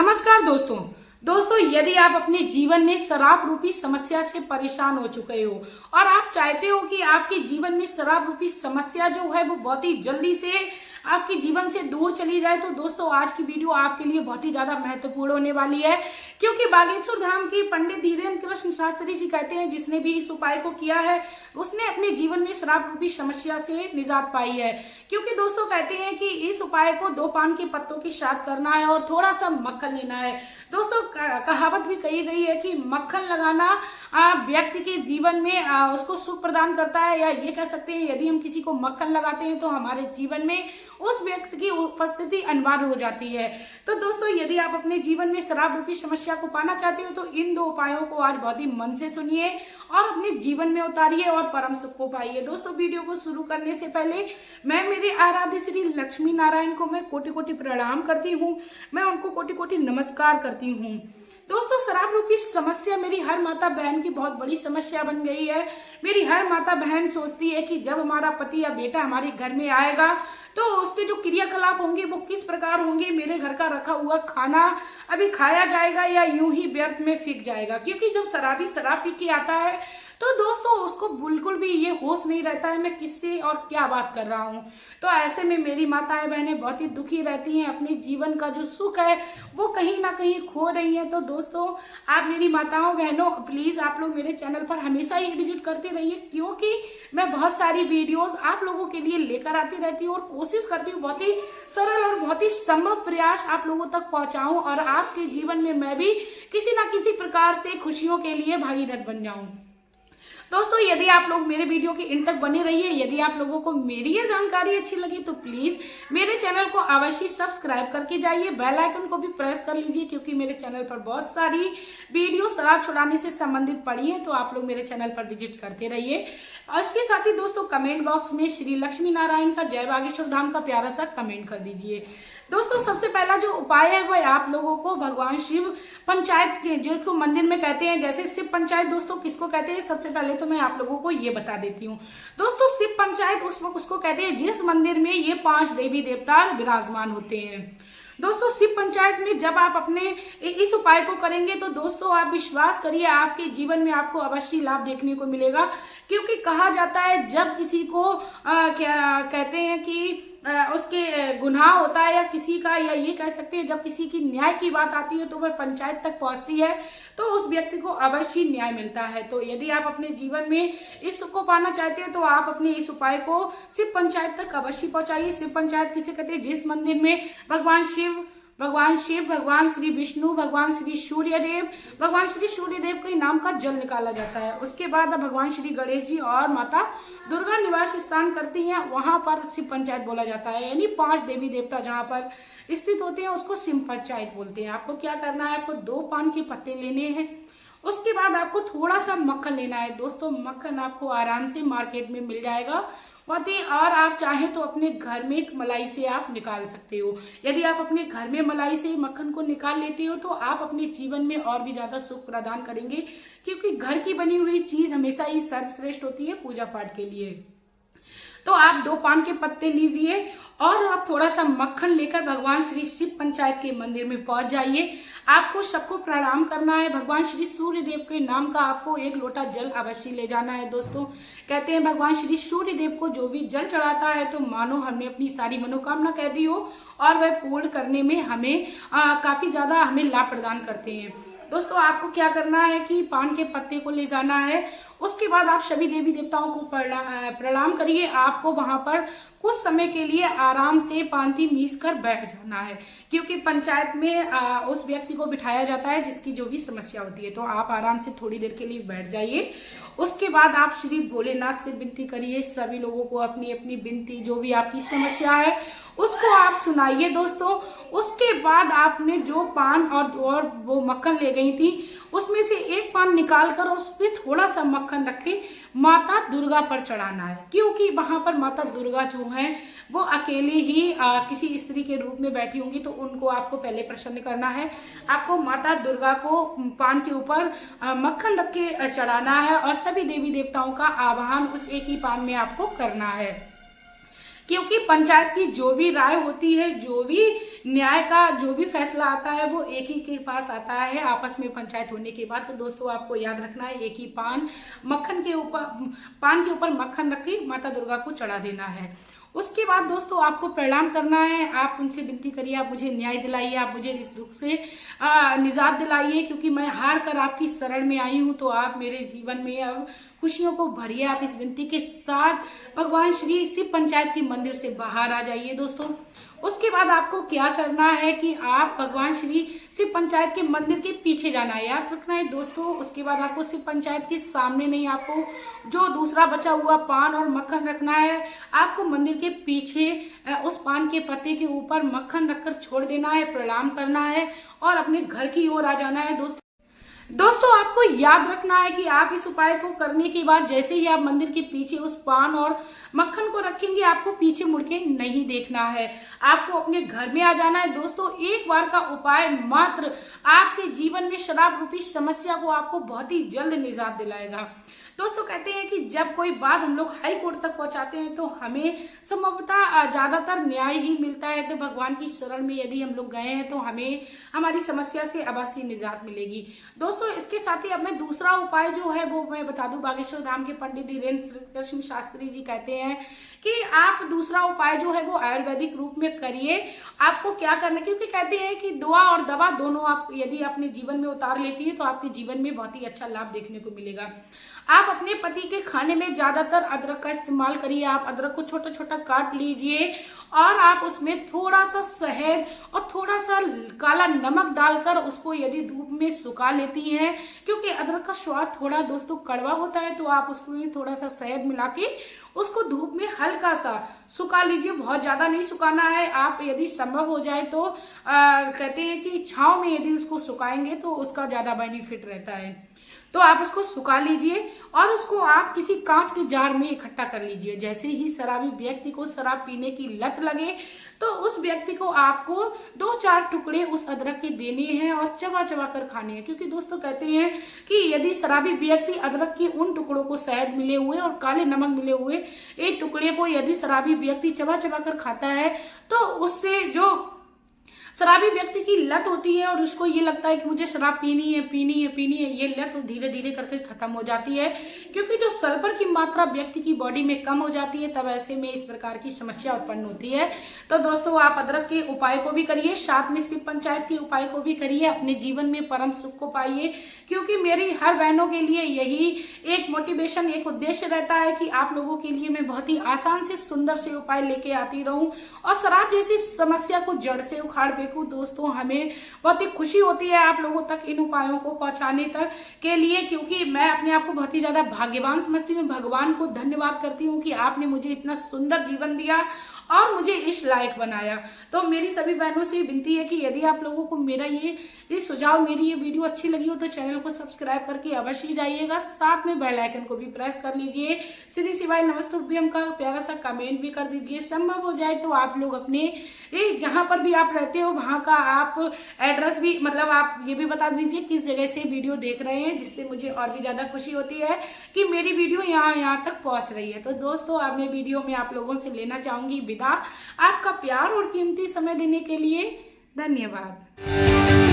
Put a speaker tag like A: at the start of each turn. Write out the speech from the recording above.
A: नमस्कार दोस्तों यदि आप अपने जीवन में शराब रूपी समस्या से परेशान हो चुके हो और आप चाहते हो कि आपके जीवन में शराब रूपी समस्या जो है वो बहुत ही जल्दी से आपके जीवन से दूर चली जाए, तो दोस्तों आज की वीडियो आपके लिए बहुत ही ज्यादा महत्वपूर्ण होने वाली है, क्योंकि बागेश्वर धाम के पंडित धीरेन्द्र कृष्ण शास्त्री जी कहते हैं जिसने भी इस उपाय को किया है उसने अपने जीवन में शराब रूपी समस्या से निजात पाई है। क्योंकि दोस्तों कहते हैं कि इस उपाय को 2 पान के पत्तों के साथ करना है और थोड़ा सा मक्खन लेना है। दोस्तों कहावत भी कही गई है कि मक्खन लगाना व्यक्ति के जीवन में उसको सुख प्रदान करता है, या ये कह सकते हैं यदि हम किसी को मक्खन लगाते हैं तो हमारे जीवन में उस व्यक्ति की उपस्थिति अनिवार्य हो जाती है। तो दोस्तों यदि आप अपने जीवन में शराब रूपी समस्या को पाना चाहते हो तो इन 2 उपायों को आज बहुत ही मन से सुनिए और अपने जीवन में उतारिए और परम सुख को पाइए। दोस्तों वीडियो को शुरू करने से पहले मैं मेरे आराध्य श्री लक्ष्मी नारायण को मैं कोटि कोटि प्रणाम करती हूँ, मैं उनको कोटि कोटि नमस्कार करती हूँ। दोस्तों शराब रूपी समस्या मेरी हर माता बहन की बहुत बड़ी समस्या बन गई है। मेरी हर माता बहन सोचती है कि जब हमारा पति या बेटा हमारे घर में आएगा तो उसके जो क्रियाकलाप होंगे वो किस प्रकार होंगे, मेरे घर का रखा हुआ खाना अभी खाया जाएगा या यूं ही व्यर्थ में फेंक जाएगा। क्योंकि जब शराबी शराब पी के आता है तो दोस्तों उसको बिल्कुल भी ये होश नहीं रहता है मैं किससे और क्या बात कर रहा हूँ। तो ऐसे में मेरी माताएं बहनें बहुत ही दुखी रहती हैं, अपने जीवन का जो सुख है वो कहीं ना कहीं खो रही है। तो दोस्तों आप मेरी माताओं बहनों प्लीज आप लोग मेरे चैनल पर हमेशा ही विजिट करते रहिए, क्योंकि मैं बहुत सारी वीडियोस आप लोगों के लिए लेकर आती रहती हूँ और कोशिश करती हूँ बहुत ही सरल और बहुत ही संभव प्रयास आप लोगों तक पहुंचाऊं और आपके जीवन में मैं भी किसी ना किसी प्रकार से खुशियों के लिए भागीरथ बन जाऊं। दोस्तों यदि आप लोग मेरे वीडियो के इन तक बने रहिए, यदि आप लोगों को मेरी ये जानकारी अच्छी लगी तो प्लीज मेरे चैनल को अवश्य सब्सक्राइब करके जाइए, बेल आइकन को भी प्रेस कर लीजिए, क्योंकि मेरे चैनल पर बहुत सारी वीडियो शराब छुड़ाने से संबंधित पड़ी है। तो आप लोग मेरे चैनल पर विजिट करते रहिए। और इसके साथ ही दोस्तों कमेंट बॉक्स में श्री लक्ष्मी नारायण का जय बागेश्वर धाम का प्यारा सा कमेंट कर दीजिए। दोस्तों सबसे पहला जो उपाय है वो आप लोगों को भगवान शिव पंचायत के जो मंदिर में कहते हैं, जैसे शिव पंचायत दोस्तों किसको कहते हैं सबसे पहले तो मैं आप लोगों को ये बता देती हूँ। दोस्तों शिव पंचायत उसको कहते हैं जिस मंदिर में ये 5 देवी देवता विराजमान होते हैं। दोस्तों शिव पंचायत में जब आप अपने इस उपाय को करेंगे तो दोस्तों आप विश्वास करिए आपके जीवन में आपको अवश्य लाभ देखने को मिलेगा। क्योंकि कहा जाता है जब किसी को क्या कहते हैं कि उसके गुनाह होता है या किसी का, या ये कह सकते हैं जब किसी की न्याय की बात आती है तो वह पंचायत तक पहुंचती है तो उस व्यक्ति को अवश्य न्याय मिलता है। तो यदि आप अपने जीवन में इस सुख को पाना चाहते हैं तो आप अपने इस उपाय को शिव पंचायत तक अवश्य पहुंचाइए। शिव पंचायत किसे कहते हैं? जिस मंदिर में भगवान शिव, भगवान श्री विष्णु, भगवान श्री सूर्यदेव के नाम का जल निकाला जाता है। उसके बाद भगवान श्री गणेश जी और माता दुर्गा निवास स्थान करती हैं, वहां पर शिव पंचायत बोला जाता है। यानी 5 देवी देवता जहां पर स्थित होते हैं उसको शिव पंचायत बोलते हैं। आपको क्या करना है, आपको 2 पान के पत्ते लेने हैं, उसके बाद आपको थोड़ा सा मक्खन लेना है। दोस्तों मक्खन आपको आराम से मार्केट में मिल जाएगा और आप चाहें तो अपने घर में एक मलाई से आप निकाल सकते हो। यदि आप अपने घर में मलाई से मक्खन को निकाल लेते हो तो आप अपने जीवन में और भी ज्यादा सुख प्रदान करेंगे, क्योंकि घर की बनी हुई चीज हमेशा ही सर्वश्रेष्ठ होती है पूजा पाठ के लिए। तो आप 2 पान के पत्ते लीजिए और आप थोड़ा सा मक्खन लेकर भगवान श्री शिव पंचायत के मंदिर में पहुंच जाइए। आपको सबको प्रणाम करना है। भगवान श्री सूर्य देव के नाम का आपको 1 लोटा जल अवश्य ले जाना है। दोस्तों कहते हैं भगवान श्री सूर्य देव को जो भी जल चढ़ाता है तो मानो हमने अपनी सारी मनोकामना कह दी हो और वह पूर्ण करने में हमें काफी ज्यादा हमें लाभ प्रदान करते हैं। दोस्तों आपको क्या करना है कि पान के पत्ते को ले जाना है, उसके बाद आप सभी देवी देवताओं को प्रणाम करिए। आपको वहां पर कुछ समय के लिए आराम से पांति मीस कर बैठ जाना है, क्योंकि पंचायत में उस व्यक्ति को बिठाया जाता है जिसकी जो भी समस्या होती है। तो आप आराम से थोड़ी देर के लिए बैठ जाइए। उसके बाद आप श्री भोलेनाथ से विनती करिए। सभी लोगों को अपनी अपनी विनती जो भी आपकी समस्या है उसको आप सुनाइए। दोस्तों उसके बाद आपने जो पान और वो मक्खन ले गई थी उसमें से 1 पान निकाल कर उस पर थोड़ा सा मक्खन रखे माता दुर्गा पर चढ़ाना है, क्योंकि वहां पर माता दुर्गा जो है वो अकेले ही किसी स्त्री के रूप में बैठी होंगी, तो उनको आपको पहले प्रसन्न करना है। आपको माता दुर्गा को पान के ऊपर मक्खन रख के चढ़ाना है और सभी देवी देवताओं का आवाहन उस एक ही पान में आपको करना है। क्योंकि पंचायत की जो भी राय होती है, जो भी न्याय का जो भी फैसला आता है वो एक ही के पास आता है आपस में पंचायत होने के बाद। तो दोस्तों आपको याद रखना है, एक ही पान के ऊपर मक्खन रख के माता दुर्गा को चढ़ा देना है। उसके बाद दोस्तों आपको प्रणाम करना है, आप उनसे विनती करिए, आप मुझे न्याय दिलाइए, आप मुझे इस दुख से निजात दिलाइए, क्योंकि मैं हार कर आपकी शरण में आई हूँ। तो आप मेरे जीवन में अब खुशियों को भरिए। आप इस विनती के साथ भगवान श्री शिव पंचायत के मंदिर से बाहर आ जाइए दोस्तों। उसके बाद आपको क्या करना है कि आप भगवान श्री शिव पंचायत के मंदिर के पीछे जाना है, याद रखना है दोस्तों। उसके बाद आपको शिव पंचायत के सामने नहीं, आपको जो दूसरा बचा हुआ पान और मक्खन रखना है, आपको मंदिर के पीछे उस पान के पत्ते के ऊपर मक्खन रखकर छोड़ देना है, प्रणाम करना है और अपने घर की ओर आ जाना है दोस्तों आपको याद रखना है कि आप इस उपाय को करने के बाद जैसे ही आप मंदिर के पीछे उस पान और मक्खन को रखेंगे, आपको पीछे मुड़ के नहीं देखना है, आपको अपने घर में आ जाना है दोस्तों। एक बार का उपाय मात्र आपके जीवन में शराब रूपी समस्या को आपको बहुत ही जल्द निजात दिलाएगा। दोस्तों कहते हैं कि जब कोई बात हम लोग हाई कोर्ट तक पहुंचाते हैं तो हमें संभवतः ज्यादातर न्याय ही मिलता है। तो भगवान की शरण में यदि हम लोग गए हैं तो हमें हमारी समस्या से अवश्य निजात मिलेगी दोस्तों। इसके साथ ही अब मैं दूसरा उपाय जो है वो मैं बता दूं। बागेश्वर धाम के पंडित धीरेन्द्र कृष्ण शास्त्री जी कहते हैं कि आप दूसरा उपाय जो है वो आयुर्वेदिक रूप में करिए। आपको क्या करना है, क्योंकि कहते हैं कि दुआ और दवा दोनों आप यदि अपने जीवन में उतार लेती है तो आपके जीवन में बहुत ही अच्छा लाभ देखने को मिलेगा। आप अपने पति के खाने में ज्यादातर अदरक का इस्तेमाल करिए। आप अदरक को छोटा छोटा काट लीजिए और आप उसमें थोड़ा सा शहद और थोड़ा सा काला नमक डालकर उसको यदि धूप में सुखा लेती हैं, क्योंकि अदरक का स्वाद थोड़ा दोस्तों कड़वा होता है, तो आप उसको भी थोड़ा सा शहद मिला के उसको धूप में हल्का सा सुखा लीजिए। बहुत ज्यादा नहीं सुखाना है। आप यदि संभव हो जाए तो कहते हैं कि छांव में यदि उसको सुखाएंगे तो उसका ज्यादा बेनिफिट रहता है। तो आप उसको सुखा लीजिए और उसको आप किसी कांच के जार में इकट्ठा कर लीजिए। जैसे ही शराबी व्यक्ति को शराब पीने की लत लगे तो उस व्यक्ति को आपको 2-4 टुकड़े उस अदरक के देने हैं और चबा चबा कर खाने हैं, क्योंकि दोस्तों कहते हैं कि यदि शराबी व्यक्ति अदरक के उन टुकड़ों को शहद मिले हुए और काले नमक मिले हुए एक टुकड़े को यदि शराबी व्यक्ति चबा चबा कर खाता है तो उससे जो शराबी व्यक्ति की लत होती है और उसको ये लगता है कि मुझे शराब पीनी है, ये लत धीरे धीरे करके खत्म हो जाती है, क्योंकि जो सल्फर की मात्रा व्यक्ति की बॉडी में कम हो जाती है, तब ऐसे में इस प्रकार की समस्या उत्पन्न होती है। तो दोस्तों आप अदरक के उपाय को भी करिए, साथ में शिव पंचायत के उपाय को भी करिए, अपने जीवन में परम सुख को पाइए। क्योंकि मेरी हर बहनों के लिए यही एक मोटिवेशन, एक उद्देश्य रहता है कि आप लोगों के लिए मैं बहुत ही आसान से सुंदर से उपाय लेके आती रहूं और शराब जैसी समस्या को जड़ से उखाड़ फेंकूं। दोस्तों हमें बहुत ही खुशी होती है आप लोगों तक इन उपायों को पहुंचाने तक के लिए, क्योंकि मैं अपने आप को बहुत ही ज्यादा भाग्यवान समझती हूँ। भगवान को धन्यवाद करती हूँ कि आपने मुझे इतना सुंदर जीवन दिया और मुझे इस लायक बनाया। तो मेरी सभी बहनों से विनती है कि यदि आप लोगों को मेरा ये सुझाव, मेरी ये वीडियो अच्छी लगी हो तो चैनल को सब्सक्राइब करके अवश्य जाइएगा, साथ में बेल आइकन को भी प्रेस कर लीजिए। श्री शिवाय नमस्तुभ्यम का प्यारा सा कमेंट भी कर दीजिए। संभव हो जाए तो आप लोग अपने जहां पर भी आप रहते हो वहां का आप एड्रेस भी, मतलब आप ये भी बता दीजिए किस जगह से वीडियो देख रहे हैं, जिससे मुझे और भी ज्यादा खुशी होती है कि मेरी वीडियो यहाँ तक पहुंच रही है। तो दोस्तों अब मैं वीडियो में आप लोगों से लेना चाहूंगी विदा। आपका प्यार और कीमती समय देने के लिए धन्यवाद।